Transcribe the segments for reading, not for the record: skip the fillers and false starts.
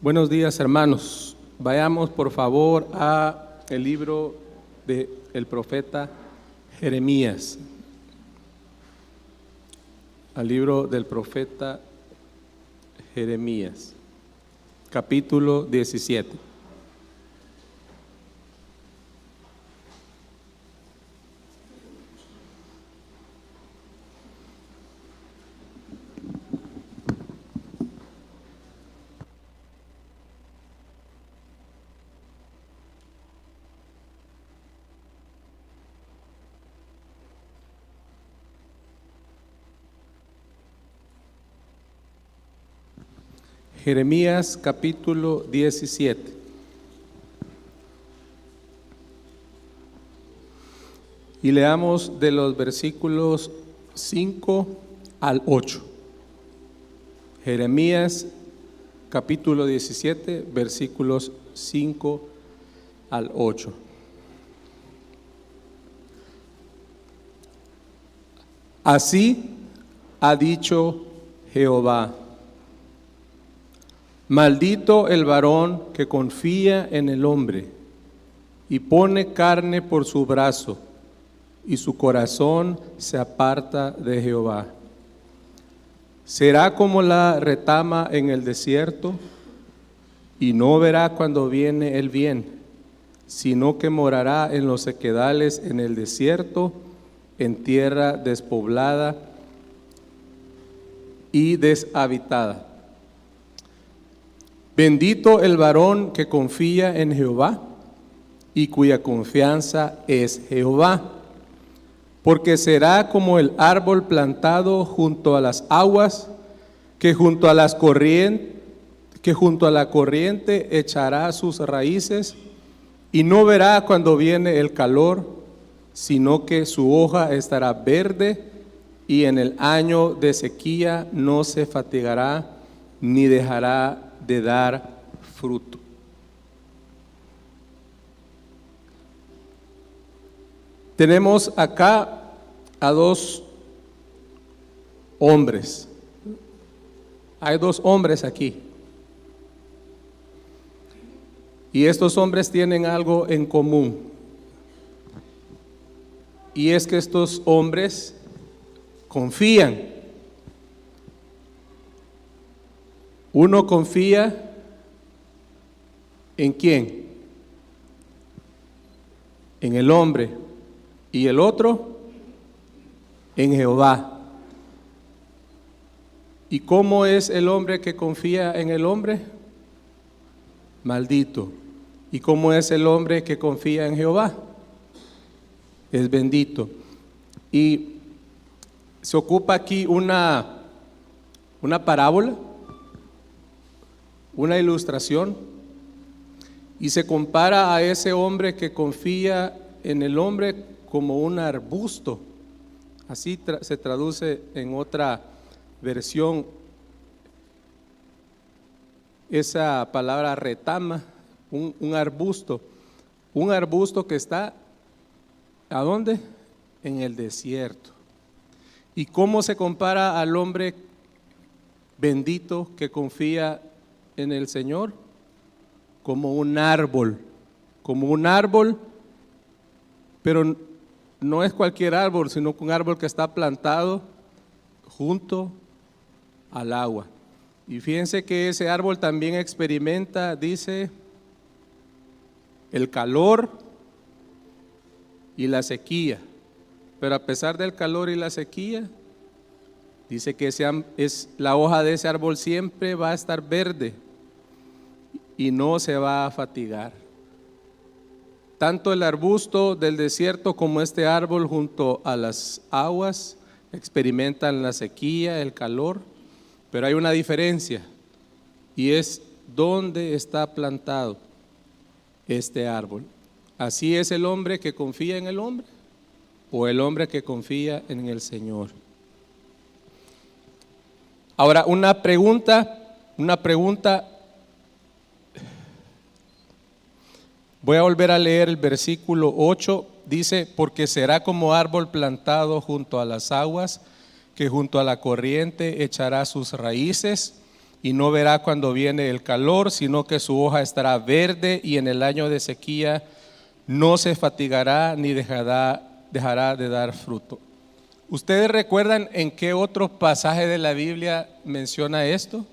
Buenos días, hermanos. Vayamos por favor a el libro del profeta Jeremías. Al libro del profeta Jeremías, capítulo 17. Jeremías capítulo 17. Y leamos de los versículos 5 al 8. Jeremías capítulo 17, versículos 5 al 8. Así ha dicho Jehová: maldito el varón que confía en el hombre y pone carne por su brazo, y su corazón se aparta de Jehová. Será como la retama en el desierto, y no verá cuando viene el bien, sino que morará en los sequedales en el desierto, en tierra despoblada y deshabitada. Bendito el varón que confía en Jehová y cuya confianza es Jehová, porque será como el árbol plantado junto a las aguas, que junto a la corriente echará sus raíces y no verá cuando viene el calor, sino que su hoja estará verde y en el año de sequía no se fatigará ni dejará de dar fruto. Tenemos acá a dos hombres. Hay dos hombres aquí. Y estos hombres tienen algo en común. Y es que estos hombres confían. Uno confía ¿en quién? En el hombre. Y el otro en Jehová. ¿Y cómo es el hombre que confía en el hombre? Maldito. ¿Y cómo es el hombre que confía en Jehová? Es bendito. Y se ocupa aquí una parábola, una ilustración, y se compara a ese hombre que confía en el hombre como un arbusto. Así se traduce en otra versión esa palabra retama, un arbusto. Un arbusto que está, ¿a dónde? En el desierto. ¿Y cómo se compara al hombre bendito que confía en el Señor? Como un árbol, pero no es cualquier árbol, sino un árbol que está plantado junto al agua. Y fíjense que ese árbol también experimenta, dice, el calor y la sequía. Pero a pesar del calor y la sequía, dice que la hoja de ese árbol siempre va a estar verde y no se va a fatigar. Tanto el arbusto del desierto como este árbol junto a las aguas experimentan la sequía, el calor, pero hay una diferencia, y es dónde está plantado este árbol. Así es el hombre que confía en el hombre o el hombre que confía en el Señor. Ahora, una pregunta. Voy a volver a leer el versículo 8. Dice: porque será como árbol plantado junto a las aguas, que junto a la corriente echará sus raíces y no verá cuando viene el calor, sino que su hoja estará verde, y en el año de sequía no se fatigará ni dejará de dar fruto. ¿Ustedes recuerdan en qué otro pasaje de la Biblia menciona esto?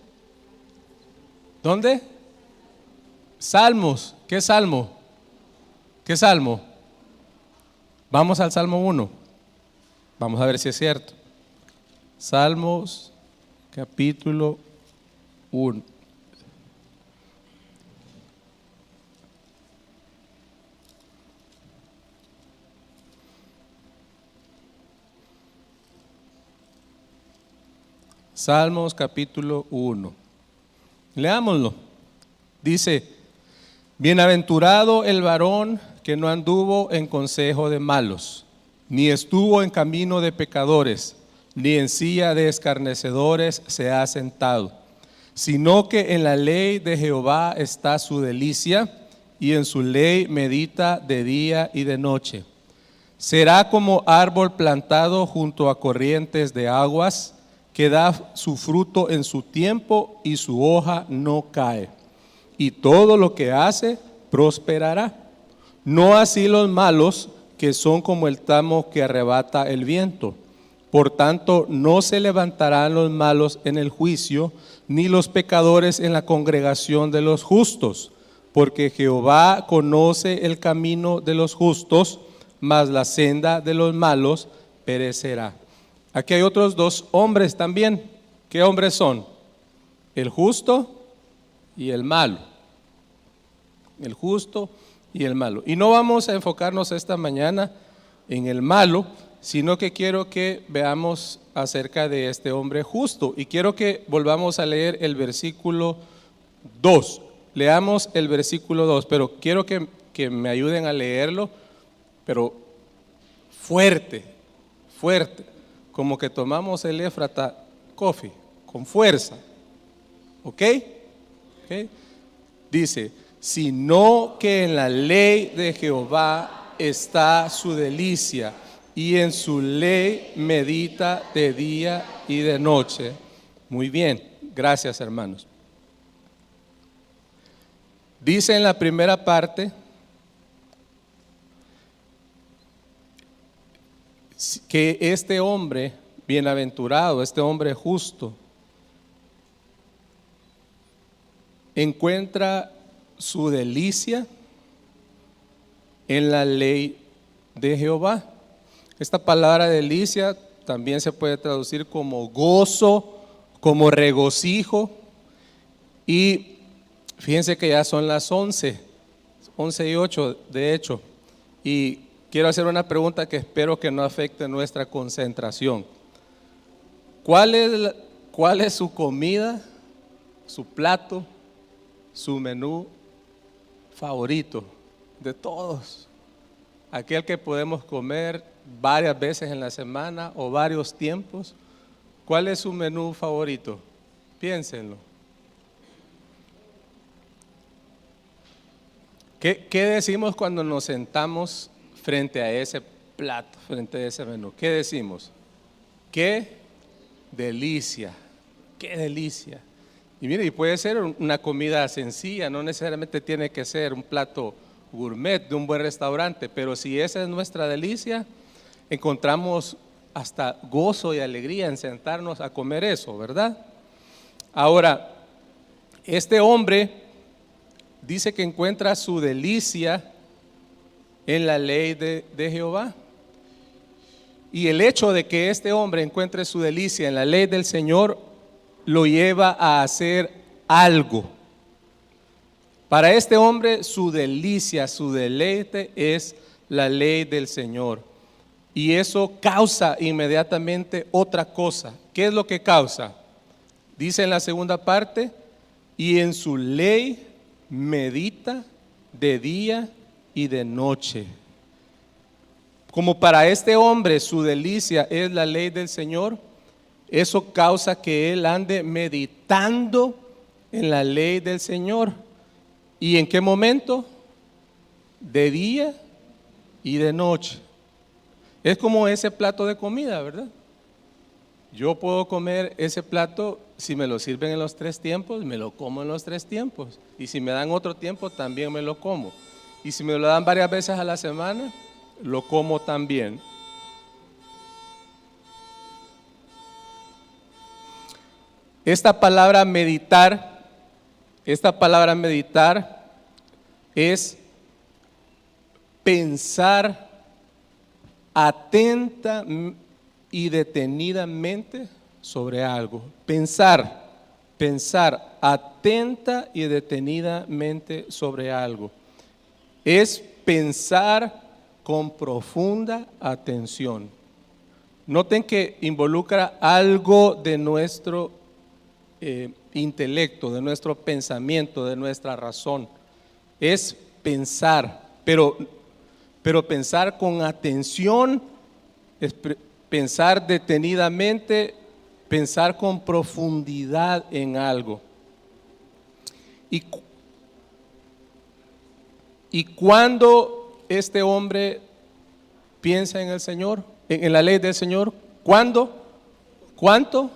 ¿Dónde? Salmos. ¿Qué salmo? ¿Qué salmo? Vamos al Salmo 1. Vamos a ver si es cierto. Salmos capítulo 1. Salmos capítulo 1. Leámoslo. Dice: bienaventurado el varón que no anduvo en consejo de malos, ni estuvo en camino de pecadores, ni en silla de escarnecedores se ha sentado, sino que en la ley de Jehová está su delicia, y en su ley medita de día y de noche. Será como árbol plantado junto a corrientes de aguas, que da su fruto en su tiempo y su hoja no cae, y todo lo que hace prosperará. No así los malos, que son como el tamo que arrebata el viento. Por tanto, no se levantarán los malos en el juicio, ni los pecadores en la congregación de los justos, porque Jehová conoce el camino de los justos, mas la senda de los malos perecerá. Aquí hay otros dos hombres también. ¿Qué hombres son? El justo y el malo. El justo y el malo. Y no vamos a enfocarnos esta mañana en el malo, sino que quiero que veamos acerca de este hombre justo. Y quiero que volvamos a leer el versículo 2. Leamos el versículo 2, pero quiero que me ayuden a leerlo, pero fuerte, fuerte. Como que tomamos el Éfrata Coffee, con fuerza. ¿Ok? Dice: sino que en la ley de Jehová está su delicia, y en su ley medita de día y de noche. Muy bien, gracias hermanos. Dice en la primera parte que este hombre bienaventurado, este hombre justo, encuentra su delicia en la ley de Jehová. Esta palabra delicia también se puede traducir como gozo, como regocijo. Y fíjense que ya son las 11:08 de hecho, y quiero hacer una pregunta que espero que no afecte nuestra concentración. ¿Cuál es su comida, su plato, su menú favorito de todos? Aquel que podemos comer varias veces en la semana o varios tiempos. ¿Cuál es su menú favorito? Piénsenlo. ¿Qué decimos cuando nos sentamos frente a ese plato, frente a ese menú? ¿Qué decimos? ¡Qué delicia! ¡Qué delicia! Y mire, y puede ser una comida sencilla, no necesariamente tiene que ser un plato gourmet de un buen restaurante, pero si esa es nuestra delicia, encontramos hasta gozo y alegría en sentarnos a comer eso, ¿verdad? Ahora, este hombre dice que encuentra su delicia en la ley de Jehová. Y el hecho de que este hombre encuentre su delicia en la ley del Señor lo lleva a hacer algo. Para este hombre su delicia, su deleite es la ley del Señor. Y eso causa inmediatamente otra cosa. ¿Qué es lo que causa? Dice en la segunda parte: y en su ley medita de día y de noche. Como para este hombre su delicia es la ley del Señor, eso causa que él ande meditando en la ley del Señor. ¿Y en qué momento? De día y de noche. Es como ese plato de comida, ¿verdad? Yo puedo comer ese plato si me lo sirven en los 3 tiempos, me lo como en los 3 tiempos. Y si me dan otro tiempo, también me lo como. Y si me lo dan varias veces a la semana, lo como también. Esta palabra meditar es pensar atenta y detenidamente sobre algo. Pensar atenta y detenidamente sobre algo. Es pensar con profunda atención. Noten que involucra algo de nuestro intelecto, de nuestro pensamiento, de nuestra razón. Es pensar, pero pensar con atención, es pensar detenidamente, pensar con profundidad en algo. Y cuando este hombre piensa en el Señor, en la ley del Señor, ¿cuándo? ¿Cuánto?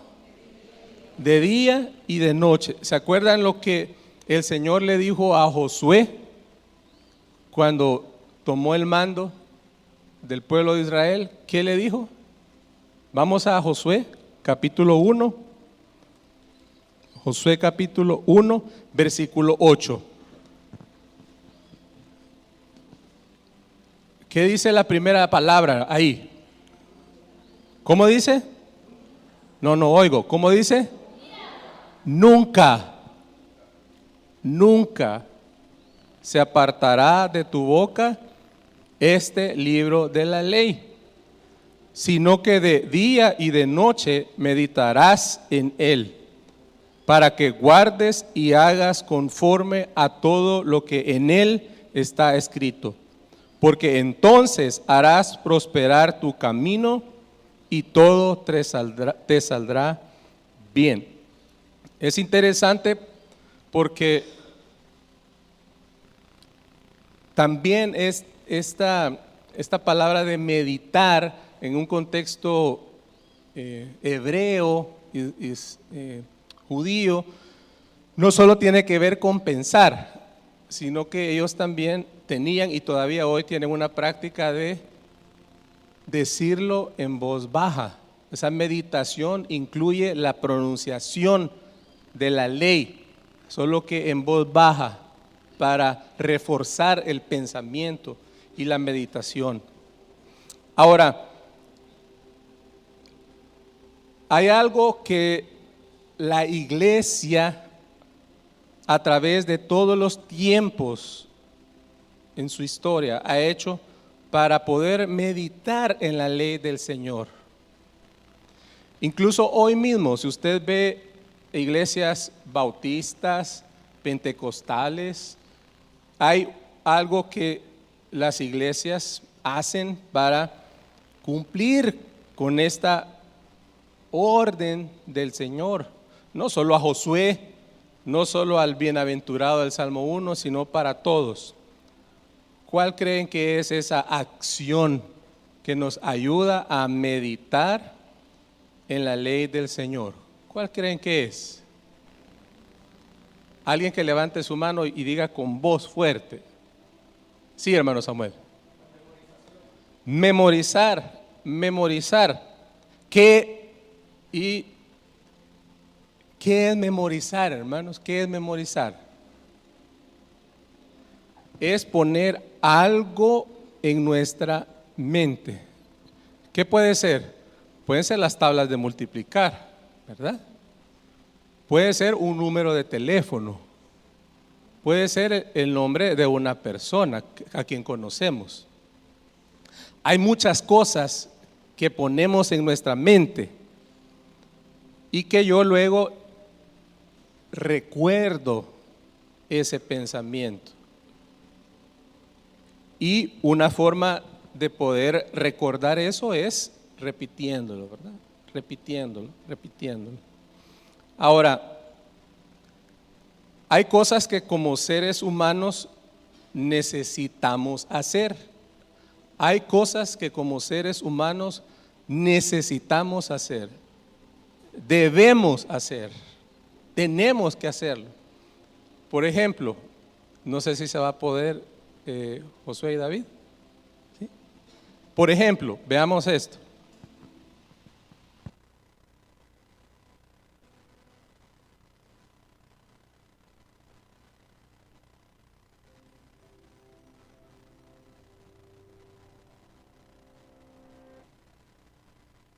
De día y de noche. ¿Se acuerdan lo que el Señor le dijo a Josué cuando tomó el mando del pueblo de Israel? ¿Qué le dijo? Vamos a Josué capítulo 1. Josué capítulo 1, versículo 8. ¿Qué dice la primera palabra ahí? ¿Cómo dice? No oigo. ¿Cómo dice? Nunca se apartará de tu boca este libro de la ley, sino que de día y de noche meditarás en él, para que guardes y hagas conforme a todo lo que en él está escrito, porque entonces harás prosperar tu camino y todo te saldrá bien. Es interesante porque también es esta palabra de meditar en un contexto hebreo y judío, no solo tiene que ver con pensar, sino que ellos también tenían y todavía hoy tienen una práctica de decirlo en voz baja. Esa meditación incluye la pronunciación de la ley, solo que en voz baja, para reforzar el pensamiento y la meditación. Ahora, hay algo que la iglesia, a través de todos los tiempos en su historia, ha hecho para poder meditar en la ley del Señor. Incluso hoy mismo, si usted ve iglesias bautistas, pentecostales, hay algo que las iglesias hacen para cumplir con esta orden del Señor, no solo a Josué, no solo al bienaventurado del Salmo 1, sino para todos. ¿Cuál creen que es esa acción que nos ayuda a meditar en la ley del Señor? ¿Cuál creen que es? Alguien que levante su mano y diga con voz fuerte. Sí, hermano Samuel. Memorizar. ¿Qué es memorizar, hermanos? ¿Qué es memorizar? Es poner algo en nuestra mente. ¿Qué puede ser? Pueden ser las tablas de multiplicar, ¿verdad? Puede ser un número de teléfono. Puede ser el nombre de una persona a quien conocemos. Hay muchas cosas que ponemos en nuestra mente y que yo luego recuerdo ese pensamiento. Y una forma de poder recordar eso es repitiéndolo, ¿verdad? Repitiéndolo. Ahora, hay cosas que como seres humanos necesitamos hacer. Hay cosas que como seres humanos necesitamos hacer, debemos hacer. Tenemos que hacerlo. Por ejemplo, no sé si se va a poder, Josué y David. ¿Sí? Por ejemplo, veamos esto.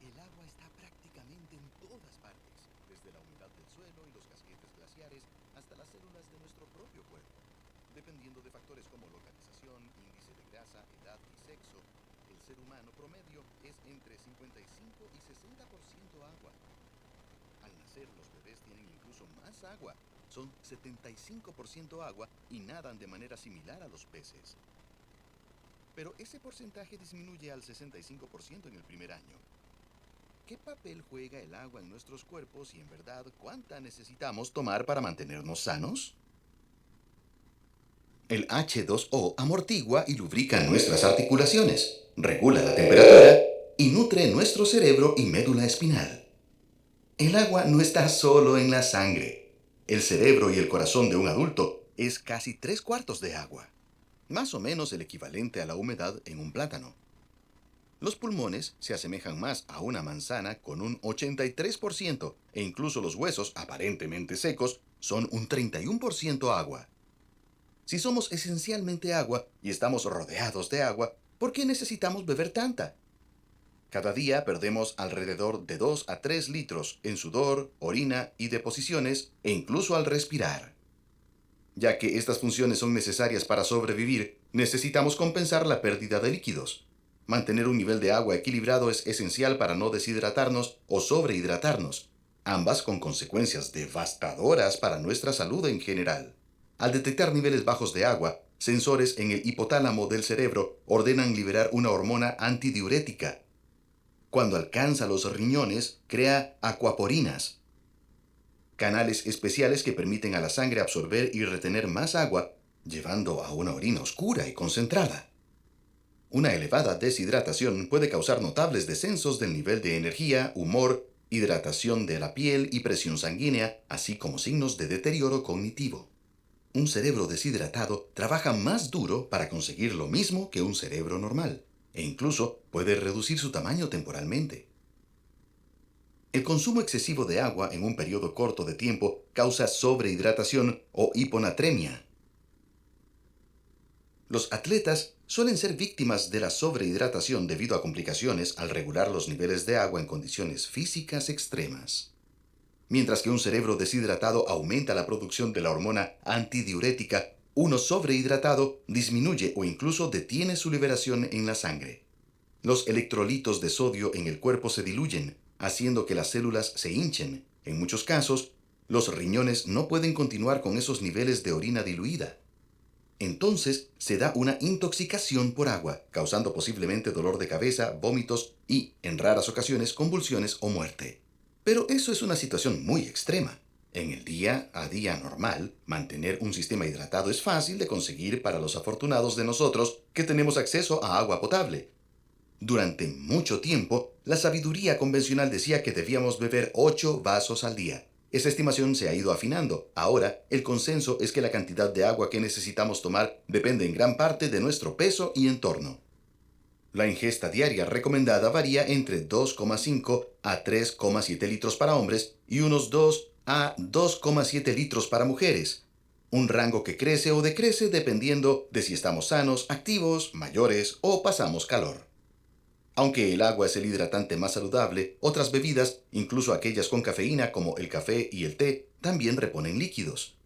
El agua está prácticamente en todas partes, desde la humedad del suelo y los casquetes glaciares hasta las células de nuestro propio cuerpo. Dependiendo de factores como localización, índice de grasa, edad y sexo, el ser humano promedio es entre 55 y 60% agua. Al nacer, los bebés tienen incluso más agua. Son 75% agua y nadan de manera similar a los peces. Pero ese porcentaje disminuye al 65% en el primer año. ¿Qué papel juega el agua en nuestros cuerpos y en verdad cuánta necesitamos tomar para mantenernos sanos? El H2O amortigua y lubrica nuestras articulaciones, regula la temperatura y nutre nuestro cerebro y médula espinal. El agua no está solo en la sangre. El cerebro y el corazón de un adulto es casi 3/4 de agua, más o menos el equivalente a la humedad en un plátano. Los pulmones se asemejan más a una manzana con un 83% e incluso los huesos, aparentemente secos, son un 31% agua. Si somos esencialmente agua y estamos rodeados de agua, ¿por qué necesitamos beber tanta? Cada día perdemos alrededor de 2 a 3 litros en sudor, orina y deposiciones e incluso al respirar. Ya que estas funciones son necesarias para sobrevivir, necesitamos compensar la pérdida de líquidos. Mantener un nivel de agua equilibrado es esencial para no deshidratarnos o sobrehidratarnos, ambas con consecuencias devastadoras para nuestra salud en general. Al detectar niveles bajos de agua, sensores en el hipotálamo del cerebro ordenan liberar una hormona antidiurética. Cuando alcanza los riñones, crea acuaporinas, canales especiales que permiten a la sangre absorber y retener más agua, llevando a una orina oscura y concentrada. Una elevada deshidratación puede causar notables descensos del nivel de energía, humor, hidratación de la piel y presión sanguínea, así como signos de deterioro cognitivo. Un cerebro deshidratado trabaja más duro para conseguir lo mismo que un cerebro normal, e incluso puede reducir su tamaño temporalmente. El consumo excesivo de agua en un periodo corto de tiempo causa sobrehidratación o hiponatremia. Los atletas suelen ser víctimas de la sobrehidratación debido a complicaciones al regular los niveles de agua en condiciones físicas extremas. Mientras que un cerebro deshidratado aumenta la producción de la hormona antidiurética, uno sobrehidratado disminuye o incluso detiene su liberación en la sangre. Los electrolitos de sodio en el cuerpo se diluyen, haciendo que las células se hinchen. En muchos casos, los riñones no pueden continuar con esos niveles de orina diluida. Entonces se da una intoxicación por agua, causando posiblemente dolor de cabeza, vómitos y, en raras ocasiones, convulsiones o muerte. Pero eso es una situación muy extrema. En el día a día normal, mantener un sistema hidratado es fácil de conseguir para los afortunados de nosotros que tenemos acceso a agua potable. Durante mucho tiempo, la sabiduría convencional decía que debíamos beber 8 vasos al día. Esa estimación se ha ido afinando. Ahora, el consenso es que la cantidad de agua que necesitamos tomar depende en gran parte de nuestro peso y entorno. La ingesta diaria recomendada varía entre 2,5 a 3,7 litros para hombres y unos 2 a 2,7 litros para mujeres. Un rango que crece o decrece dependiendo de si estamos sanos, activos, mayores o pasamos calor. Aunque el agua es el hidratante más saludable, otras bebidas, incluso aquellas con cafeína como el café y el té, también reponen líquidos.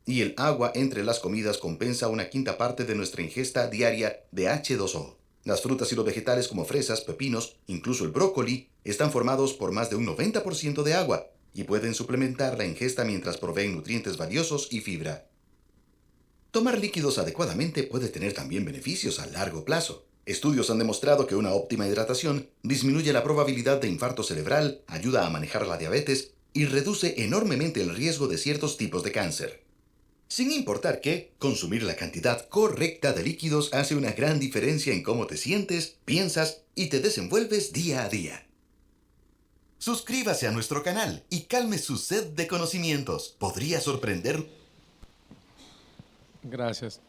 Y el agua entre las comidas compensa una quinta parte de nuestra ingesta diaria de H2O. Las frutas y los vegetales como fresas, pepinos, incluso el brócoli, están formados por más de un 90% de agua y pueden suplementar la ingesta mientras proveen nutrientes valiosos y fibra. Tomar líquidos adecuadamente puede tener también beneficios a largo plazo. Estudios han demostrado que una óptima hidratación disminuye la probabilidad de infarto cerebral, ayuda a manejar la diabetes y reduce enormemente el riesgo de ciertos tipos de cáncer. Sin importar que, consumir la cantidad correcta de líquidos hace una gran diferencia en cómo te sientes, piensas y te desenvuelves día a día. Suscríbase a nuestro canal y calme su sed de conocimientos. Podría sorprender. Gracias.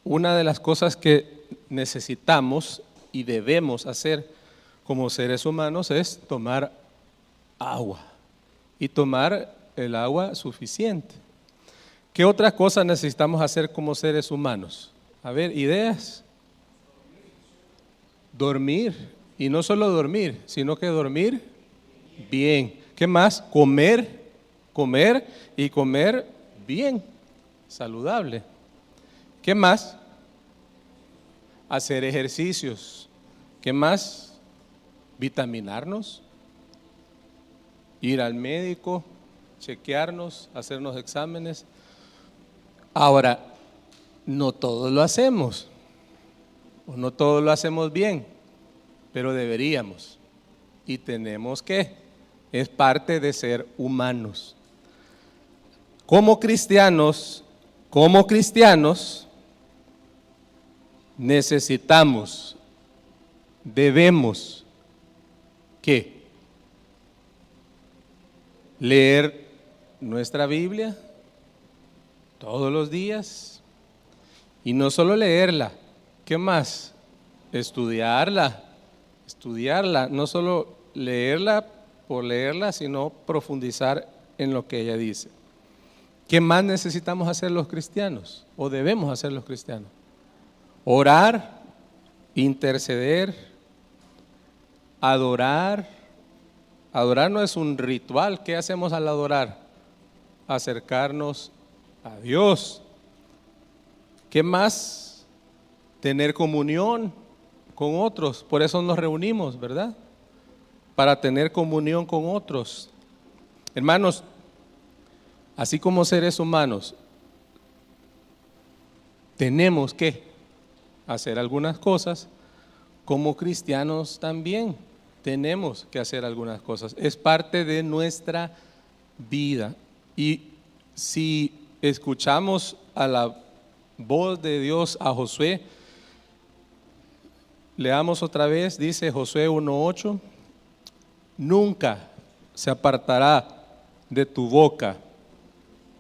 Una de las cosas que necesitamos y debemos hacer como seres humanos es tomar agua y tomar el agua suficiente. ¿Qué otra cosa necesitamos hacer como seres humanos? A ver, ideas. Dormir, y no solo dormir, sino que dormir bien. ¿Qué más? Comer y comer bien, saludable. ¿Qué más? Hacer ejercicios. ¿Qué más? Vitaminarnos, ir al médico, chequearnos, hacernos exámenes. Ahora, no todos lo hacemos, o no todos lo hacemos bien, pero deberíamos y tenemos que. Es parte de ser humanos. Como cristianos, necesitamos, debemos, ¿qué? Leer nuestra Biblia todos los días y no solo leerla, ¿qué más? Estudiarla, no solo leerla por leerla, sino profundizar en lo que ella dice. ¿Qué más necesitamos hacer los cristianos o debemos hacer los cristianos? Orar, interceder, adorar. Adorar no es un ritual. ¿Qué hacemos al adorar? Acercarnos a Dios. ¿Qué más? Tener comunión con otros. Por eso nos reunimos, ¿verdad? Para tener comunión con otros. Hermanos, así como seres humanos, tenemos que hacer algunas cosas. Como cristianos también tenemos que hacer algunas cosas. Es parte de nuestra vida. Y si escuchamos a la voz de Dios a Josué, leamos otra vez, dice Josué 1:8, nunca se apartará de tu boca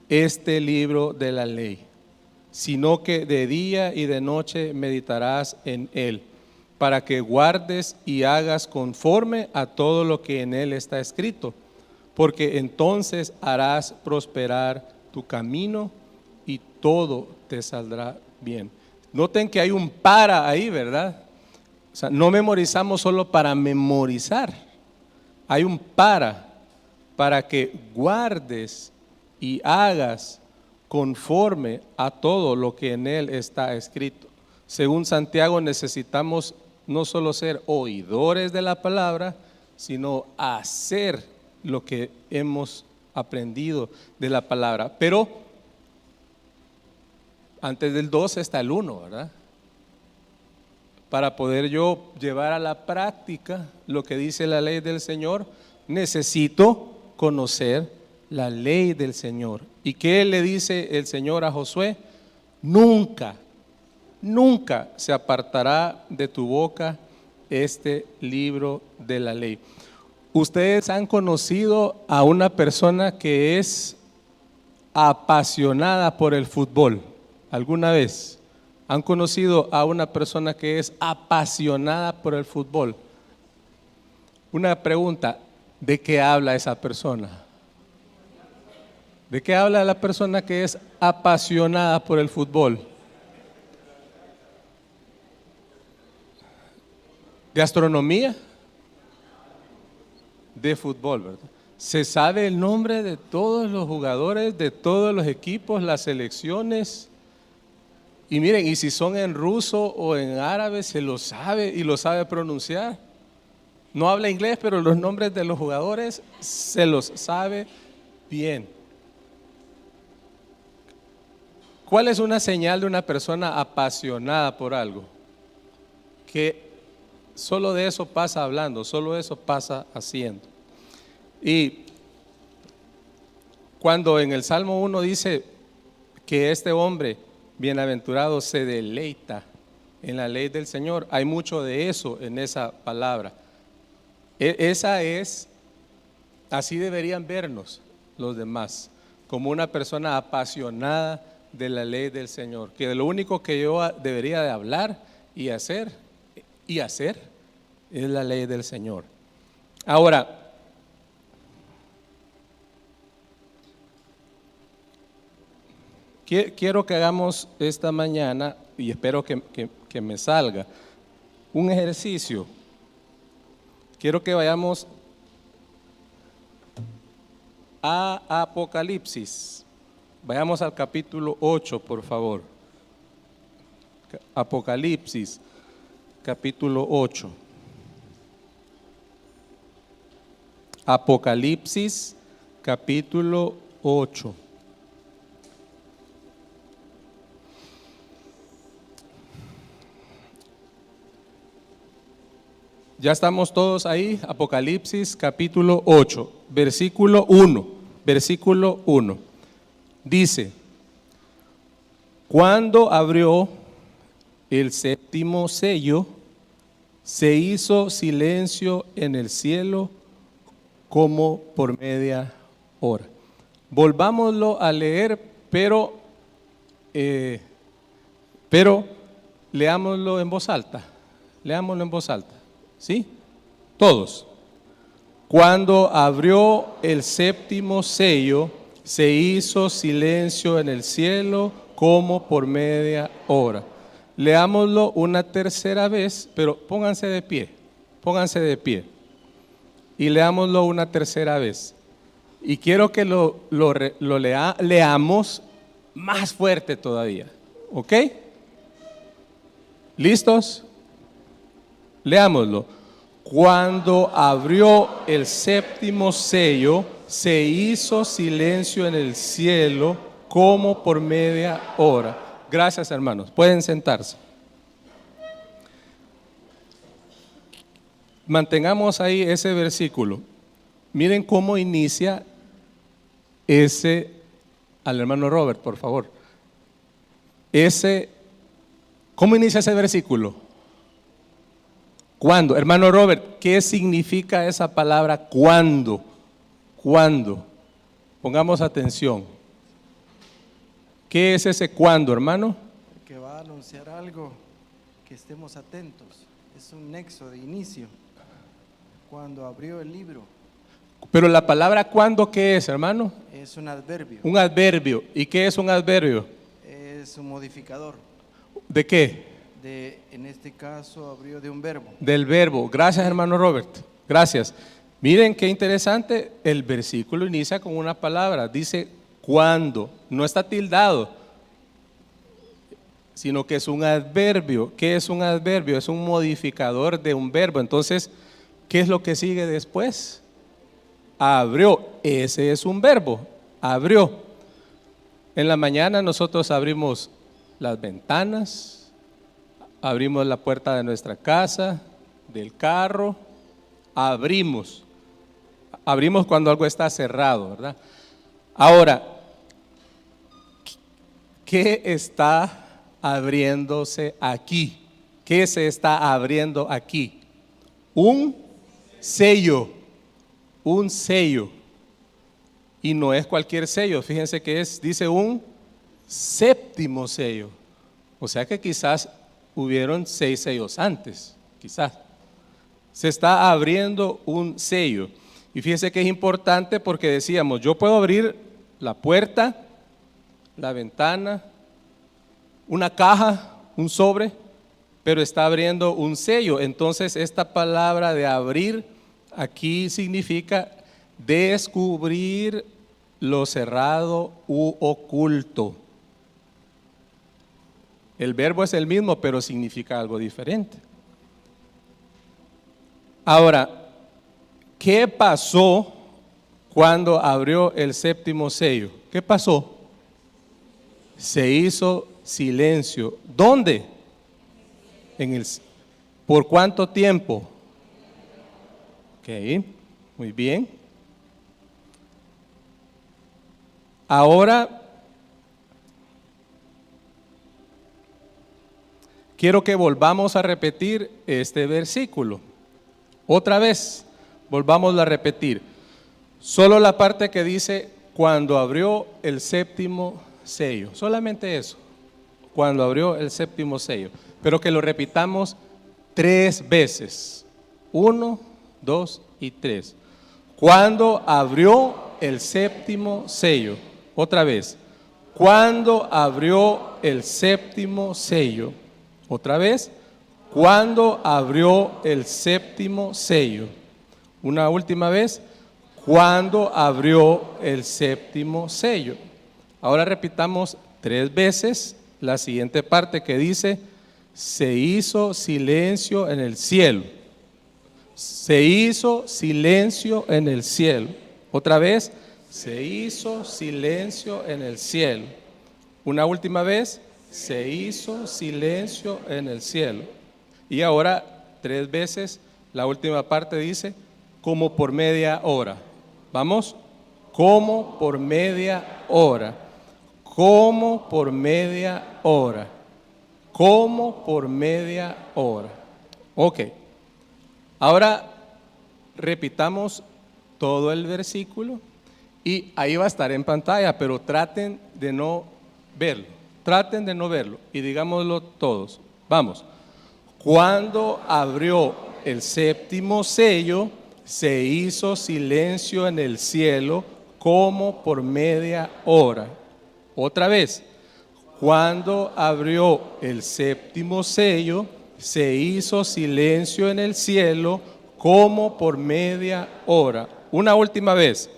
este libro de la ley, sino que de día y de noche meditarás en él, para que guardes y hagas conforme a todo lo que en él está escrito, porque entonces harás prosperar tu camino y todo te saldrá bien. Noten que hay un para ahí, ¿verdad? O sea, no memorizamos solo para memorizar, hay un para que guardes y hagas conforme a todo lo que en él está escrito. Según Santiago, necesitamos no solo ser oidores de la palabra, sino hacer lo que hemos aprendido de la palabra. Pero antes del 2 está el 1, ¿verdad? Para poder yo llevar a la práctica lo que dice la ley del Señor, necesito conocer la ley del Señor. ¿Y qué le dice el Señor a Josué? Nunca se apartará de tu boca este libro de la ley. ¿Ustedes han conocido a una persona que es apasionada por el fútbol? ¿Alguna vez han conocido a una persona que es apasionada por el fútbol? Una pregunta, ¿de qué habla esa persona? ¿De qué habla la persona que es apasionada por el fútbol? ¿De astronomía? De fútbol, ¿verdad? Se sabe el nombre de todos los jugadores, de todos los equipos, las selecciones. Y miren, y si son en ruso o en árabe, se lo sabe y lo sabe pronunciar. No habla inglés, pero los nombres de los jugadores se los sabe bien. ¿Cuál es una señal de una persona apasionada por algo? Que solo de eso pasa hablando, solo eso pasa haciendo. Y cuando en el Salmo 1 dice que este hombre bienaventurado se deleita en la ley del Señor. Hay mucho de eso en esa palabra. Esa es, así deberían vernos los demás, como una persona apasionada de la ley del Señor, que lo único que yo debería de hablar y hacer es la ley del Señor. Ahora, quiero que hagamos esta mañana, y espero que me salga, un ejercicio. Quiero que vayamos a Apocalipsis. Vayamos al capítulo 8, por favor. Apocalipsis, capítulo 8. Apocalipsis, capítulo 8. Ya estamos todos ahí. Apocalipsis, capítulo 8, versículo 1. Versículo 1. Dice: cuando abrió el séptimo sello, se hizo silencio en el cielo como por media hora. Volvámoslo a leer, pero leámoslo en voz alta. Leámoslo en voz alta. ¿Sí? Todos. Cuando abrió el séptimo sello, se hizo silencio en el cielo como por media hora. Leámoslo una tercera vez, pero pónganse de pie, y leámoslo una tercera vez. Y quiero que leamos más fuerte todavía, ¿ok? ¿Listos? Leámoslo. Cuando abrió el séptimo sello, se hizo silencio en el cielo como por media hora. Gracias, hermanos. Pueden sentarse. Mantengamos ahí ese versículo. Miren cómo inicia al hermano Robert, por favor. ¿Cómo inicia ese versículo? ¿Cuándo? Hermano Robert, ¿qué significa esa palabra cuándo? ¿Cuándo? Pongamos atención. ¿Qué es ese cuándo, hermano? Que va a anunciar algo, que estemos atentos. Es un nexo de inicio. Cuando abrió el libro. Pero la palabra cuándo, ¿qué es, hermano? Es un adverbio. Un adverbio. ¿Y qué es un adverbio? Es un modificador. ¿De qué? En este caso, abrió de un verbo. Del verbo. Gracias, hermano Robert. Gracias. Miren qué interesante. El versículo inicia con una palabra. Dice cuándo. No está tildado, sino que es un adverbio. ¿Qué es un adverbio? Es un modificador de un verbo. Entonces, ¿qué es lo que sigue después? Abrió. Ese es un verbo. Abrió. En la mañana nosotros abrimos las ventanas, abrimos la puerta de nuestra casa, del carro, abrimos cuando algo está cerrado, ¿verdad? Ahora, ¿qué está abriéndose aquí? ¿Qué se está abriendo aquí? Un sello, un sello. Y no es cualquier sello, fíjense que dice un séptimo sello. O sea que quizás hubieron 6 sellos antes, quizás. Se está abriendo un sello. Y fíjense que es importante porque decíamos, yo puedo abrir la puerta, la ventana, una caja, un sobre, pero está abriendo un sello. Entonces esta palabra de abrir aquí significa descubrir lo cerrado u oculto. El verbo es el mismo, pero significa algo diferente. Ahora, ¿qué pasó cuando abrió el séptimo sello? ¿Qué pasó? Se hizo silencio. ¿Dónde? ¿Por cuánto tiempo? Ok, muy bien. Ahora, quiero que volvamos a repetir este versículo. Otra vez, volvamos a repetir. Solo la parte que dice, cuando abrió el séptimo sello. Solamente eso, cuando abrió el séptimo sello. Pero que lo repitamos 3 veces. 1, 2 y 3. Cuando abrió el séptimo sello. Otra vez. Cuando abrió el séptimo sello. Otra vez. Cuando abrió el séptimo sello. Una última vez. Cuando abrió el séptimo sello. Ahora repitamos 3 veces la siguiente parte que dice, se hizo silencio en el cielo. Se hizo silencio en el cielo. Otra vez, se hizo silencio en el cielo. Una última vez, se hizo silencio en el cielo. Y ahora 3 veces, la última parte dice, como por media hora. Vamos, como por media hora. Como por media hora. Como por media hora. Ok. Ahora repitamos todo el versículo y ahí va a estar en pantalla, pero traten de no verlo. Traten de no verlo y digámoslo todos. Vamos. Cuando abrió el séptimo sello, se hizo silencio en el cielo como por media hora. Otra vez, cuando abrió el séptimo sello, se hizo silencio en el cielo como por media hora. Una última vez,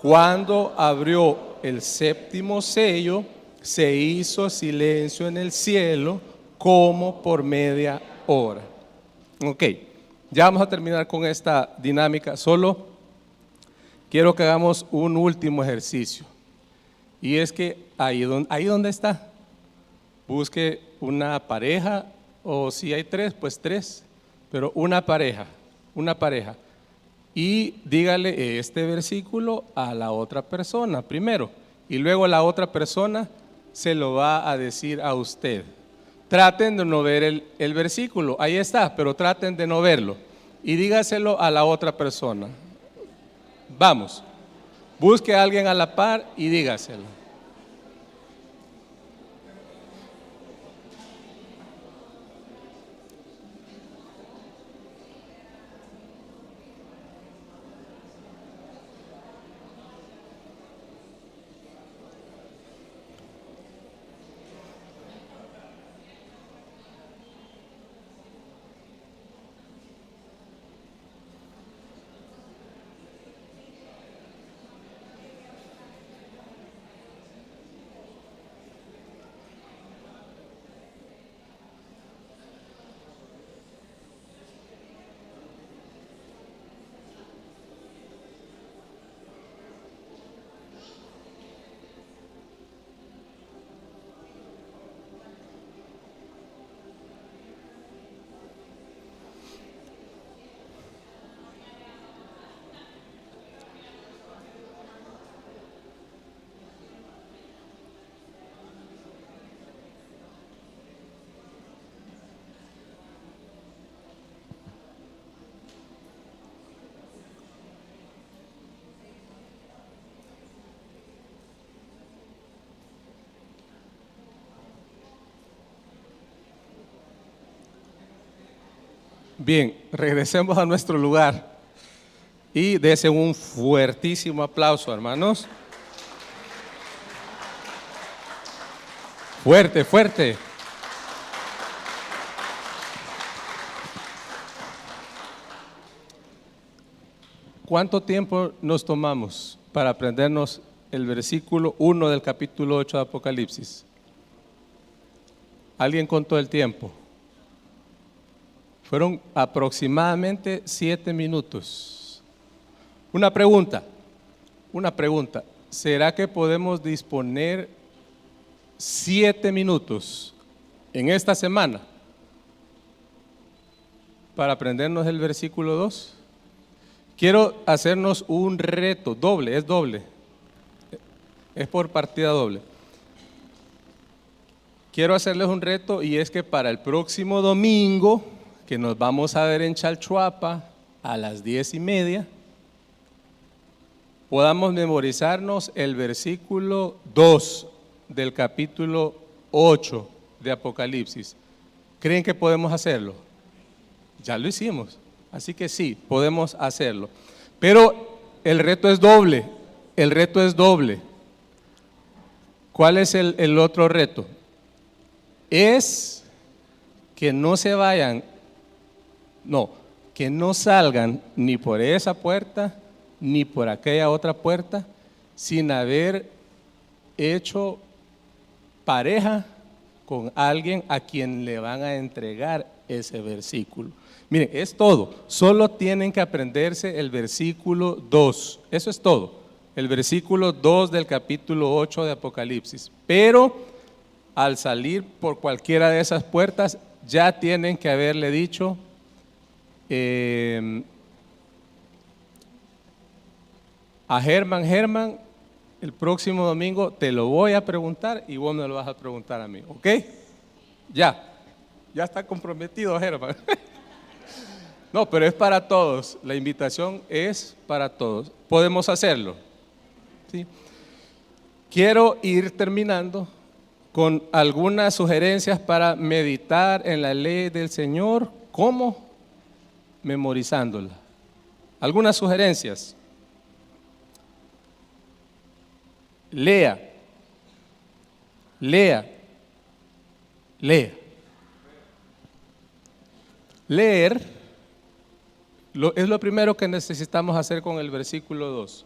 cuando abrió el séptimo sello, se hizo silencio en el cielo como por media hora. Ok, ya vamos a terminar con esta dinámica. Solo quiero que hagamos un último ejercicio. Y es que ahí donde está, busque una pareja, o si hay 3, pues 3, pero una pareja, y dígale este versículo a la otra persona primero, y luego la otra persona se lo va a decir a usted. Traten de no ver el versículo, ahí está, pero traten de no verlo, y dígaselo a la otra persona. Vamos. Busque a alguien a la par y dígaselo. Bien, regresemos a nuestro lugar y desen un fuertísimo aplauso, hermanos. Fuerte, fuerte. ¿Cuánto tiempo nos tomamos para aprendernos el versículo 1 del capítulo 8 de Apocalipsis? ¿Alguien contó el tiempo? Fueron aproximadamente 7 minutos. Una pregunta. ¿Será que podemos disponer 7 minutos en esta semana para aprendernos el versículo 2? Quiero hacernos un reto, doble, es por partida doble. quiero hacerles un reto y es que para el próximo domingo, que nos vamos a ver en Chalchuapa a las 10:30, podamos memorizarnos el versículo 2 del capítulo 8 de Apocalipsis. ¿Creen que podemos hacerlo? Ya lo hicimos, así que sí, podemos hacerlo. Pero el reto es doble, el reto es doble. ¿Cuál es el otro reto? Es que no se vayan, no, que no salgan ni por esa puerta ni por aquella otra puerta sin haber hecho pareja con alguien a quien le van a entregar ese versículo. Miren, es todo, solo tienen que aprenderse el versículo 2, eso es todo, el versículo 2 del capítulo 8 de Apocalipsis. Pero al salir por cualquiera de esas puertas, ya tienen que haberle dicho, a Germán, el próximo domingo te lo voy a preguntar y vos me lo vas a preguntar a mí, ¿ok? Ya está comprometido Germán. No, pero es para todos, la invitación es para todos. ¿Podemos hacerlo? ¿Sí? Quiero ir terminando con algunas sugerencias para meditar en la ley del Señor. ¿Cómo? Memorizándola. Algunas sugerencias. Lea. Leer es lo primero que necesitamos hacer con el versículo 2.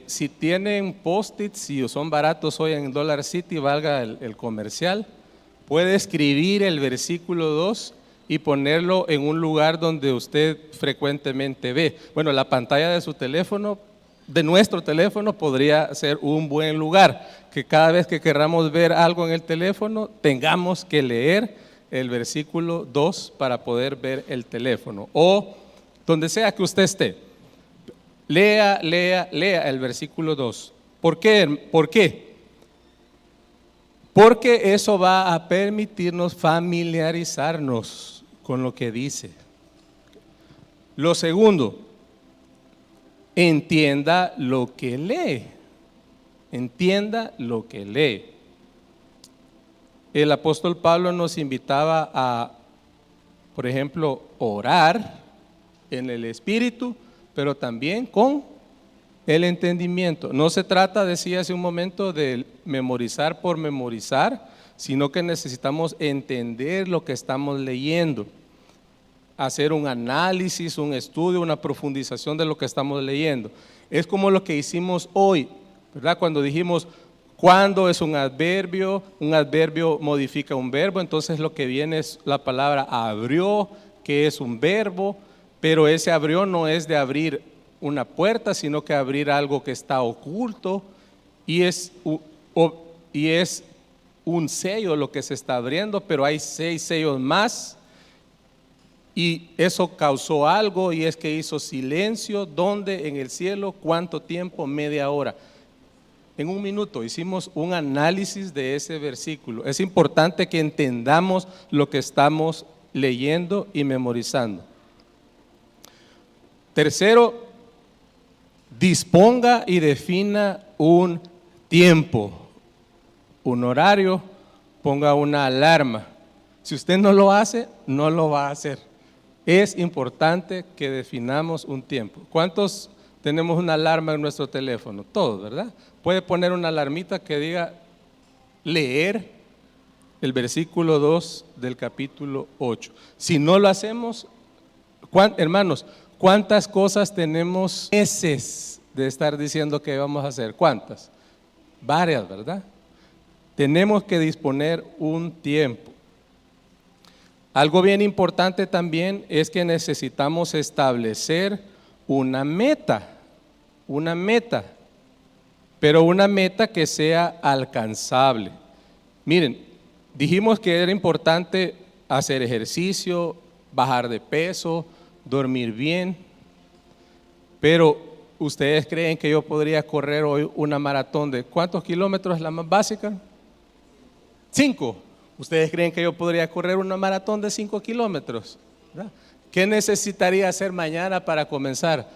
Si tienen post-its, si son baratos hoy en Dollar City, valga el comercial, puede escribir el versículo 2 y ponerlo en un lugar donde usted frecuentemente ve. Bueno, la pantalla de su teléfono, de nuestro teléfono, podría ser un buen lugar, que cada vez que queramos ver algo en el teléfono, tengamos que leer el versículo 2 para poder ver el teléfono, o donde sea que usted esté. Lea el versículo 2. ¿Por qué? Porque eso va a permitirnos familiarizarnos con lo que dice. Lo segundo, entienda lo que lee. Entienda lo que lee. El apóstol Pablo nos invitaba a, por ejemplo, orar en el Espíritu, pero también con el entendimiento. No se trata, decía hace un momento, de memorizar por memorizar, sino que necesitamos entender lo que estamos leyendo, hacer un análisis, un estudio, una profundización de lo que estamos leyendo. Es como lo que hicimos hoy, ¿verdad? Cuando dijimos, ¿cuándo es un adverbio modifica un verbo, entonces lo que viene es la palabra abrió, que es un verbo, pero ese abrió no es de abrir una puerta, sino que abrir algo que está oculto, y es un sello lo que se está abriendo, pero hay 6 sellos más, y eso causó algo, y es que hizo silencio. ¿Dónde? En el cielo. ¿Cuánto tiempo? Media hora. En un minuto hicimos un análisis de ese versículo. Es importante que entendamos lo que estamos leyendo y memorizando. Tercero, disponga y defina un tiempo, un horario, ponga una alarma. Si usted no lo hace, no lo va a hacer. Es importante que definamos un tiempo. ¿Cuántos tenemos una alarma en nuestro teléfono? Todos, ¿verdad? Puede poner una alarmita que diga leer el versículo 2 del capítulo 8. Si no lo hacemos, hermanos, ¿cuántas cosas tenemos meses de estar diciendo que vamos a hacer? ¿Cuántas? Varias, ¿verdad? Tenemos que disponer un tiempo. Algo bien importante también es que necesitamos establecer una meta, pero una meta que sea alcanzable. Miren, dijimos que era importante hacer ejercicio, bajar de peso, dormir bien, pero ¿ustedes creen que yo podría correr hoy una maratón de cuántos kilómetros es la más básica? 5. ¿Ustedes creen que yo podría correr una maratón de 5 kilómetros? ¿Verdad? ¿Qué necesitaría hacer mañana para comenzar?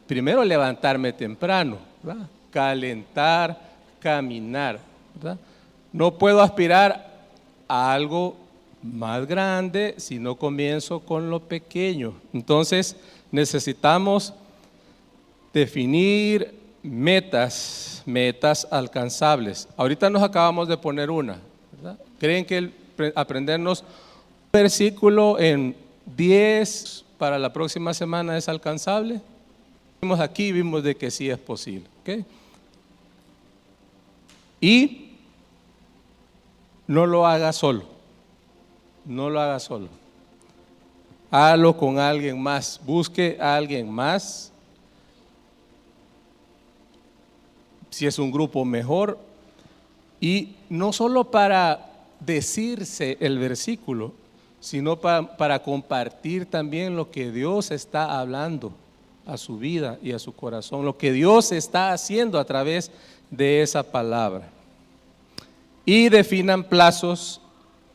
Primero levantarme temprano, ¿verdad? Calentar, caminar, ¿verdad? No puedo aspirar a algo más grande si no comienzo con lo pequeño. Entonces necesitamos definir metas alcanzables. Ahorita nos acabamos de poner una, ¿verdad? ¿Creen que aprendernos un versículo en 10 para la próxima semana es alcanzable? Vimos aquí, vimos de que sí es posible, ¿ok? Y no lo haga solo, no lo haga solo. Hágalo con alguien más, busque a alguien más. Si es un grupo mejor, y no solo para decirse el versículo, sino para compartir también lo que Dios está hablando a su vida y a su corazón, lo que Dios está haciendo a través de esa palabra. Y definan plazos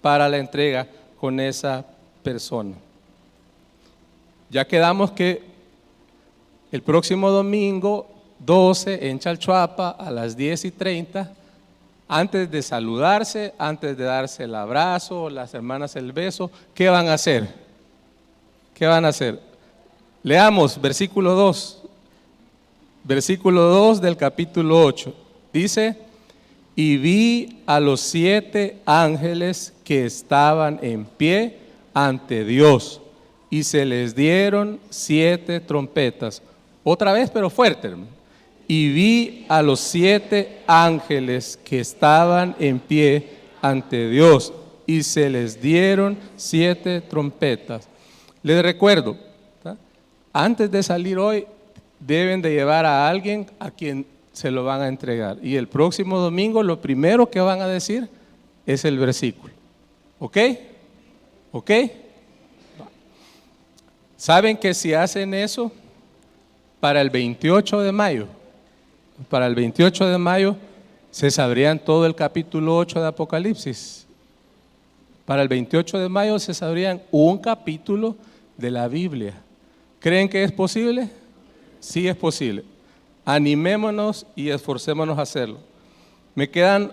para la entrega con esa persona. Ya quedamos que el próximo domingo 12 en Chalchuapa a las 10:30, antes de saludarse, antes de darse el abrazo, las hermanas el beso, ¿qué van a hacer? ¿Qué van a hacer? Leamos versículo 2. Versículo 2 del capítulo 8. Dice: y vi a los 7 ángeles que estaban en pie ante Dios, y se les dieron 7 trompetas. Otra vez, pero fuerte, hermano. Y vi a los 7 ángeles que estaban en pie ante Dios, y se les dieron 7 trompetas. Les recuerdo, ¿tá? Antes de salir hoy, deben de llevar a alguien a quien se lo van a entregar. Y el próximo domingo lo primero que van a decir es el versículo. ¿Ok? ¿Ok? ¿Saben que si hacen eso, para el 28 de mayo, se sabrían todo el capítulo 8 de Apocalipsis? Para el 28 de mayo se sabrían un capítulo de la Biblia. ¿Creen que es posible? Sí es posible. Animémonos y esforcémonos a hacerlo. Me quedan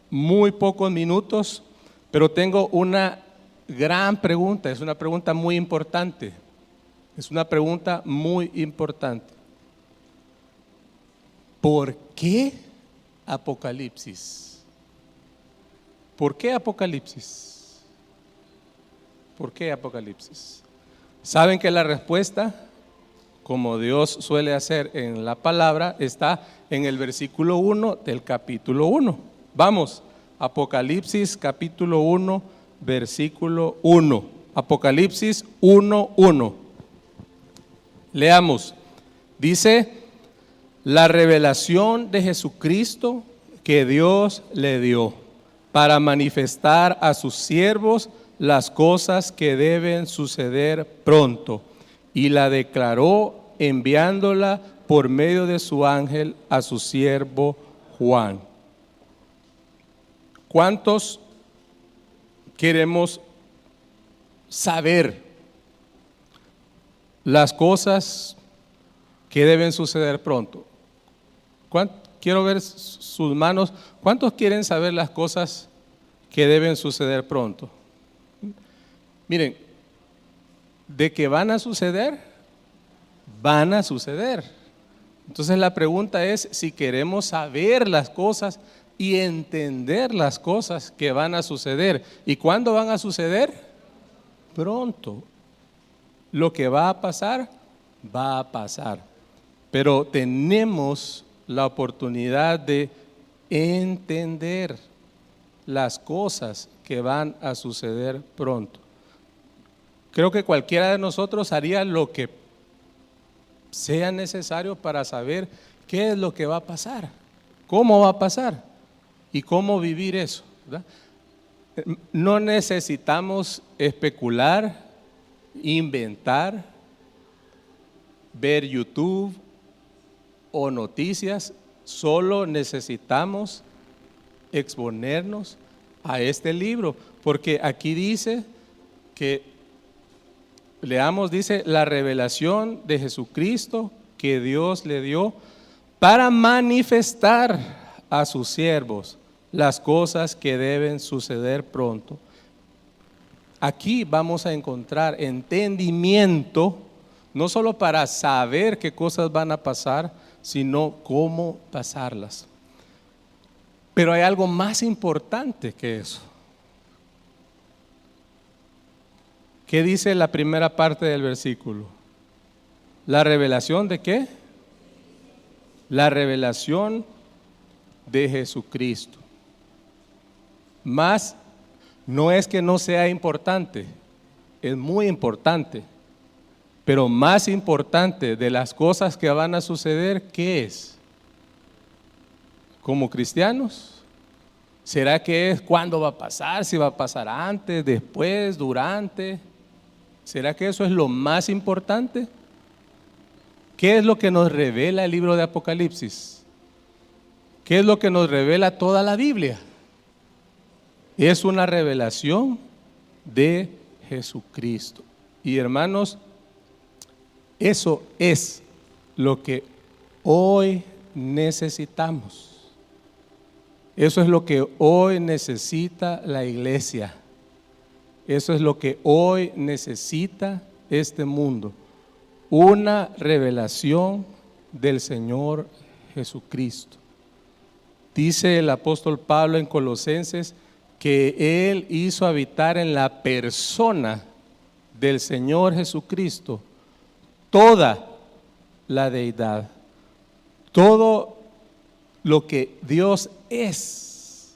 muy pocos minutos, pero tengo una gran pregunta, es una pregunta muy importante. Es una pregunta muy importante. ¿Por qué Apocalipsis? ¿Por qué Apocalipsis? ¿Por qué Apocalipsis? ¿Saben que la respuesta, como Dios suele hacer en la palabra, está en el versículo 1 del capítulo 1? Vamos, Apocalipsis capítulo 1, versículo 1. Apocalipsis 1:1. Leamos. Dice: la revelación de Jesucristo que Dios le dio para manifestar a sus siervos las cosas que deben suceder pronto, y la declaró enviándola por medio de su ángel a su siervo Juan. ¿Cuántos queremos saber las cosas que deben suceder pronto? Quiero ver sus manos. ¿Cuántos quieren saber las cosas que deben suceder pronto? Miren, de que van a suceder, van a suceder. Entonces la pregunta es si queremos saber las cosas y entender las cosas que van a suceder. ¿Y cuándo van a suceder? Pronto. Lo que va a pasar, va a pasar. Pero tenemos la oportunidad de entender las cosas que van a suceder pronto. Creo que cualquiera de nosotros haría lo que sea necesario para saber qué es lo que va a pasar, cómo va a pasar y cómo vivir eso, ¿verdad? No necesitamos especular, inventar, ver YouTube o noticias, solo necesitamos exponernos a este libro, porque aquí dice que, leamos, dice, la revelación de Jesucristo que Dios le dio para manifestar a sus siervos las cosas que deben suceder pronto. Aquí vamos a encontrar entendimiento, no solo para saber qué cosas van a pasar, sino cómo pasarlas. Pero hay algo más importante que eso. ¿Qué dice la primera parte del versículo? ¿La revelación de qué? La revelación de Jesucristo. Más no es que no sea importante, es muy importante, pero más importante de las cosas que van a suceder, ¿qué es? Como cristianos, ¿será que es cuándo va a pasar? Si va a pasar antes, después, durante. ¿Será que eso es lo más importante? ¿Qué es lo que nos revela el libro de Apocalipsis? ¿Qué es lo que nos revela toda la Biblia? Es una revelación de Jesucristo. Y hermanos, eso es lo que hoy necesitamos. Eso es lo que hoy necesita la iglesia. Eso es lo que hoy necesita este mundo. Una revelación del Señor Jesucristo. Dice el apóstol Pablo en Colosenses que Él hizo habitar en la persona del Señor Jesucristo toda la deidad. Todo lo que Dios es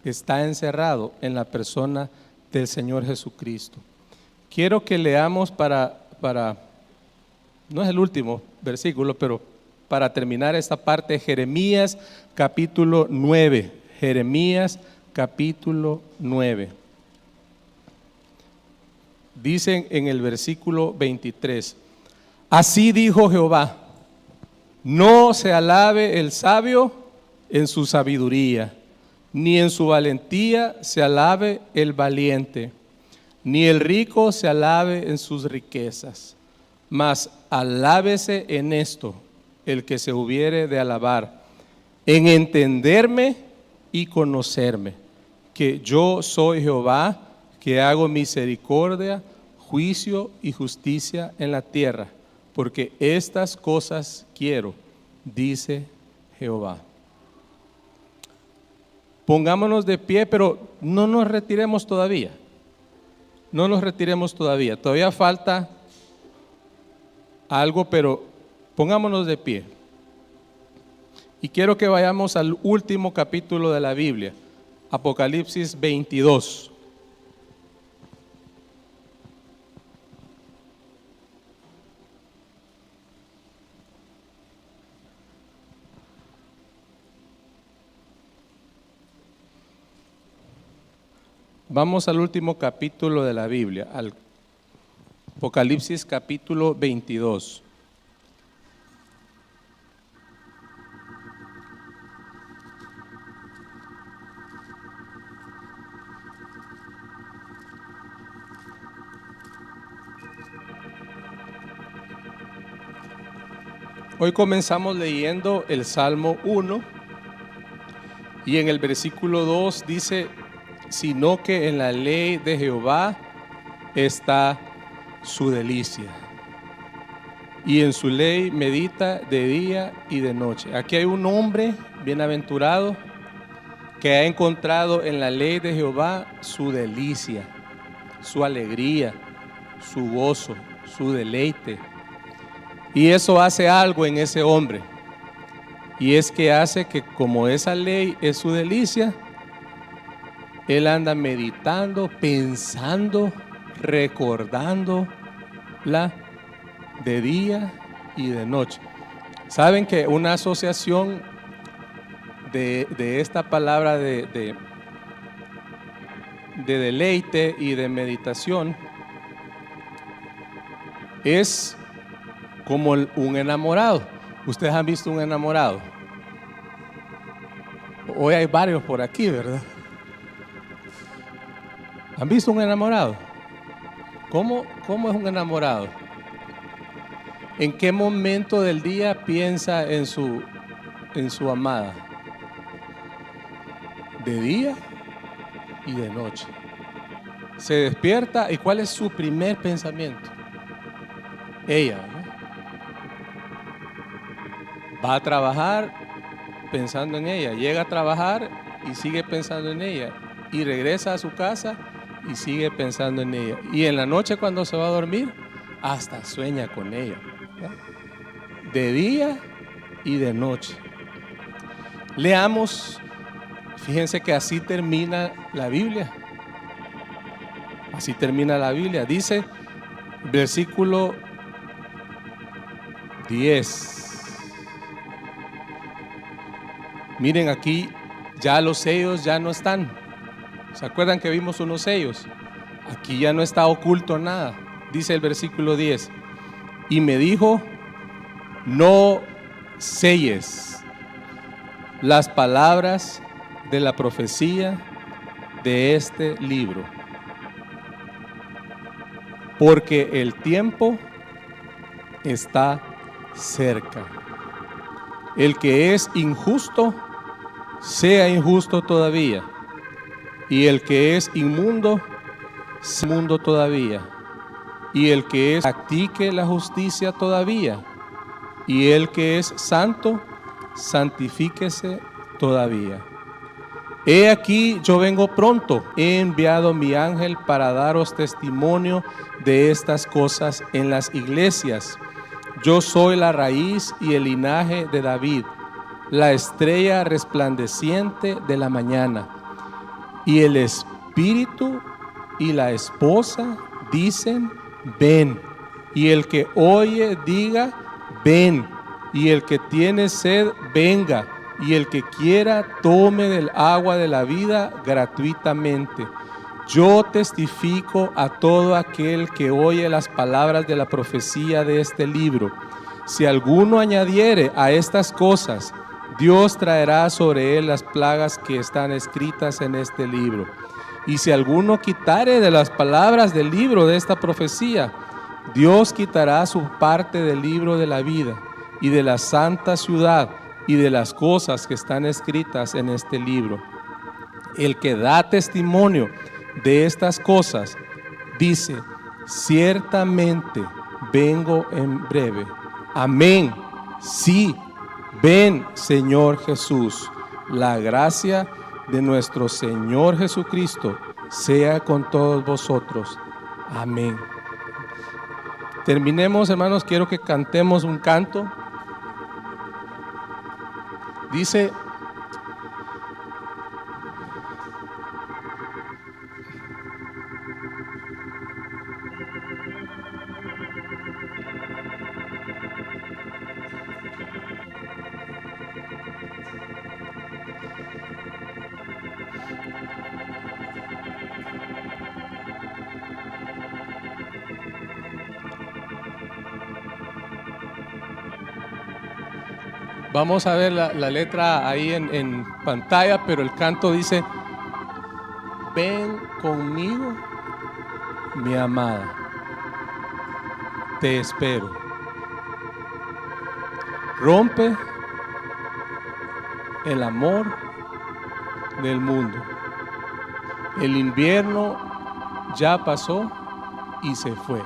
está encerrado en la persona del Señor Jesucristo. Quiero que leamos para no es el último versículo, pero para terminar esta parte, Jeremías capítulo 9. Jeremías capítulo 9. Dicen en el versículo 23: así dijo Jehová, no se alabe el sabio en su sabiduría, ni en su valentía se alabe el valiente, ni el rico se alabe en sus riquezas, mas alábese en esto el que se hubiere de alabar, en entenderme y conocerme, que yo soy Jehová, que hago misericordia, juicio y justicia en la tierra, porque estas cosas quiero, dice Jehová. Pongámonos de pie, pero no nos retiremos todavía. No nos retiremos todavía. Todavía falta algo, pero pongámonos de pie. Y quiero que vayamos al último capítulo de la Biblia, Apocalipsis 22. Vamos al último capítulo de la Biblia, al Apocalipsis capítulo 22. Hoy comenzamos leyendo el Salmo 1 y en el versículo 2 dice: sino que en la ley de Jehová está su delicia, y en su ley medita de día y de noche. Aquí hay un hombre bienaventurado que ha encontrado en la ley de Jehová su delicia, su alegría, su gozo, su deleite. Y eso hace algo en ese hombre, y es que hace que, como esa ley es su delicia, él anda meditando, pensando, recordándola de día y de noche. Saben que una asociación de esta palabra de deleite y de meditación es como un enamorado. ¿Ustedes han visto un enamorado? Hoy hay varios por aquí, ¿verdad? ¿Han visto un enamorado? ¿Cómo es un enamorado? ¿En qué momento del día piensa en su amada? De día y de noche. Se despierta y ¿cuál es su primer pensamiento? Ella, ¿no? Va a trabajar pensando en ella, llega a trabajar y sigue pensando en ella, y regresa a su casa y sigue pensando en ella, y en la noche cuando se va a dormir hasta sueña con ella, ¿no? De día y de noche. Leamos, fíjense que así termina la Biblia. Así termina la Biblia. Dice, versículo 10. Miren, aquí ya los sellos ya no están. ¿Se acuerdan que vimos unos sellos? Aquí ya no está oculto nada. Dice el versículo 10. Y me dijo, no selles las palabras de la profecía de este libro, porque el tiempo está cerca. El que es injusto, sea injusto todavía, y el que es inmundo, sea inmundo todavía, y el que practique la justicia todavía, y el que es santo, santifíquese todavía. He aquí, yo vengo pronto, he enviado mi ángel para daros testimonio de estas cosas en las iglesias. Yo soy la raíz y el linaje de David, la estrella resplandeciente de la mañana. Y el espíritu y la esposa dicen, ven. Y el que oye diga, ven. Y el que tiene sed, venga. Y el que quiera, tome del agua de la vida gratuitamente. Yo testifico a todo aquel que oye las palabras de la profecía de este libro. Si alguno añadiere a estas cosas, Dios traerá sobre él las plagas que están escritas en este libro. Y si alguno quitare de las palabras del libro de esta profecía, Dios quitará su parte del libro de la vida y de la santa ciudad y de las cosas que están escritas en este libro. El que da testimonio de estas cosas dice, ciertamente vengo en breve. Amén. Sí, ven, Señor Jesús. La gracia de nuestro Señor Jesucristo sea con todos vosotros. Amén. Terminemos, hermanos, quiero que cantemos un canto. Dice, vamos a ver la letra ahí en pantalla, pero el canto dice, ven conmigo, mi amada, te espero. Rompe el amor del mundo. El invierno ya pasó y se fue.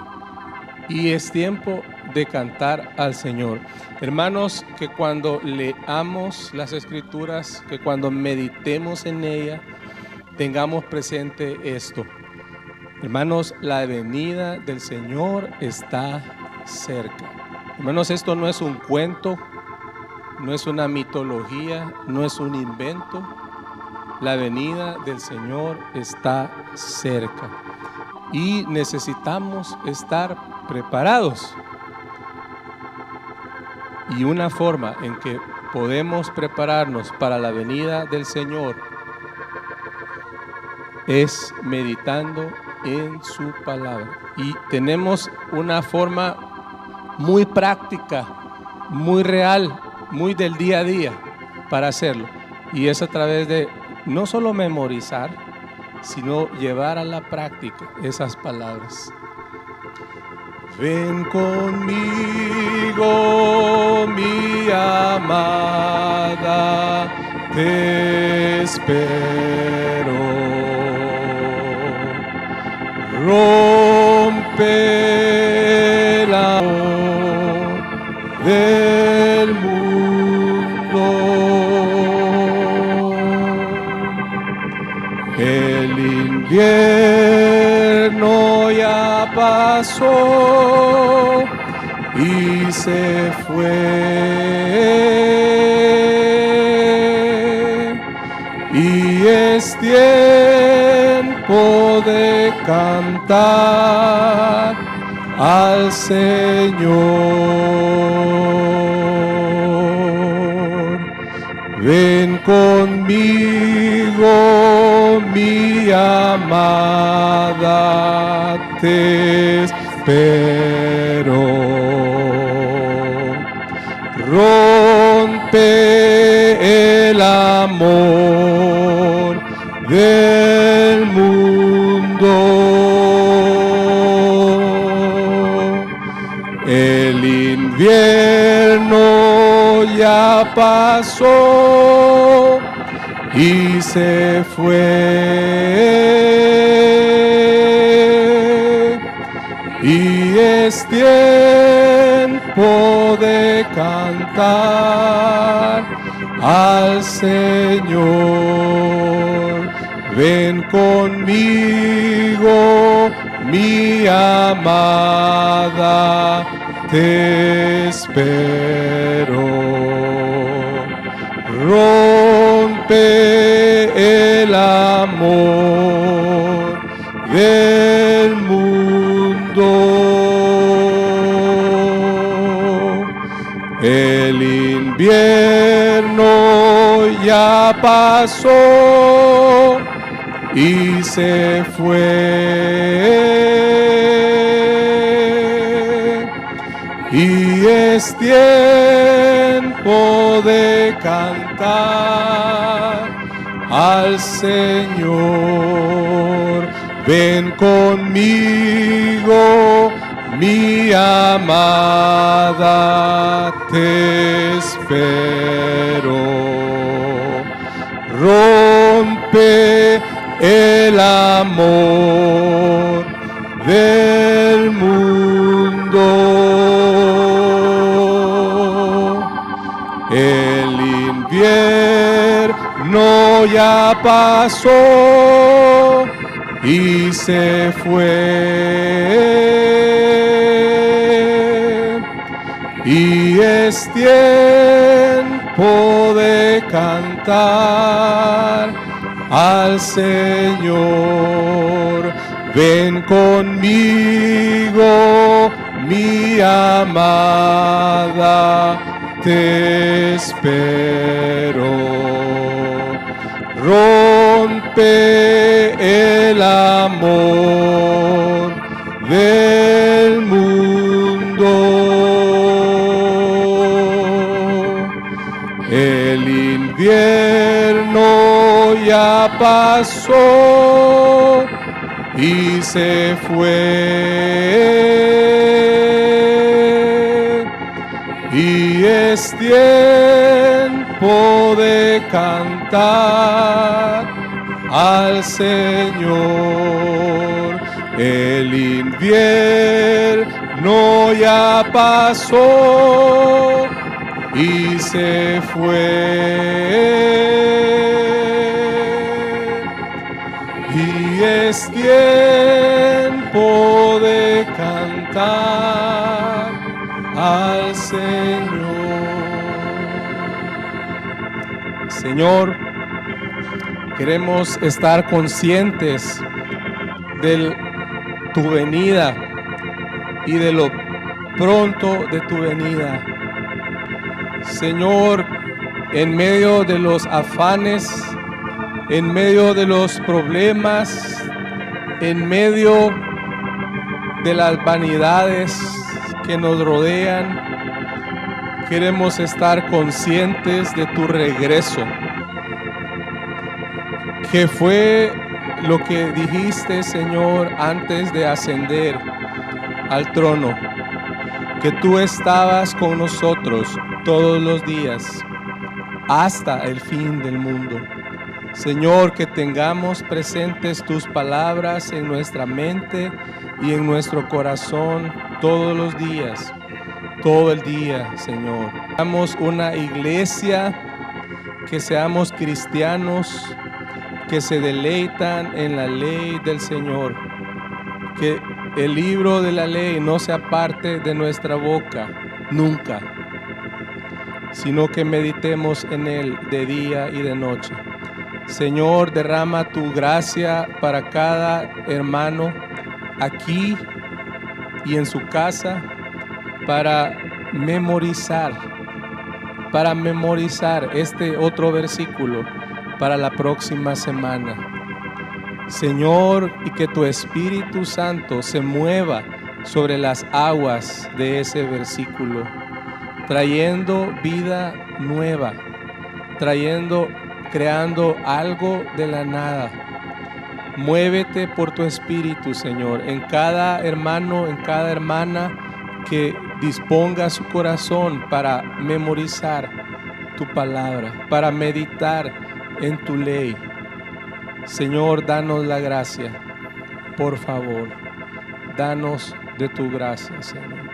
Y es tiempo de cantar al Señor. Hermanos, que cuando leamos las Escrituras, que cuando meditemos en ellas, tengamos presente esto. Hermanos, la venida del Señor está cerca. Hermanos, esto no es un cuento, no es una mitología, no es un invento. La venida del Señor está cerca y necesitamos estar preparados. Y una forma en que podemos prepararnos para la venida del Señor es meditando en su palabra. Y tenemos una forma muy práctica, muy real, muy del día a día para hacerlo. Y es a través de no solo memorizar, sino llevar a la práctica esas palabras. Ven conmigo, mi amada, te espero. Rompe el amor del mundo. El invierno ya pasó y se fue, y es tiempo de cantar al Señor. Ven conmigo, mi amada, te espero. Rompe el amor del mundo. El invierno ya pasó y se fue, y es tiempo de cantar al Señor. Ven conmigo, mi amada, te espero. Rompe el amor del mundo. El invierno ya pasó y se fue, y es tiempo de cantar al Señor. Ven conmigo, mi amada, te espero. Rompe el amor del mundo. El invierno ya pasó y se fue, y es tiempo de cantar al Señor. Ven conmigo, mi amada, te espero. Rompe el amor del mundo. El invierno ya pasó y se fue, y es tiempo de cantar al Señor. El invierno ya pasó y se fue, y es tiempo de cantar al Señor. Señor, queremos estar conscientes de tu venida y de lo pronto de tu venida. Señor, en medio de los afanes, en medio de los problemas, en medio de las vanidades que nos rodean, queremos estar conscientes de tu regreso, que fue lo que dijiste, Señor, antes de ascender al trono, que tú estabas con nosotros todos los días hasta el fin del mundo. Señor, que tengamos presentes tus palabras en nuestra mente y en nuestro corazón todos los días, todo el día, Señor. Seamos una iglesia, que seamos cristianos que se deleitan en la ley del Señor, que el libro de la ley no se aparte de nuestra boca nunca, sino que meditemos en él de día y de noche. Señor, derrama tu gracia para cada hermano aquí y en su casa para memorizar este otro versículo para la próxima semana. Señor, y que tu Espíritu Santo se mueva sobre las aguas de ese versículo, trayendo vida nueva, creando algo de la nada. Muévete por tu Espíritu, Señor, en cada hermano, en cada hermana que disponga su corazón para memorizar tu palabra, para meditar en tu ley. Señor, danos la gracia, por favor, danos de tu gracia, Señor.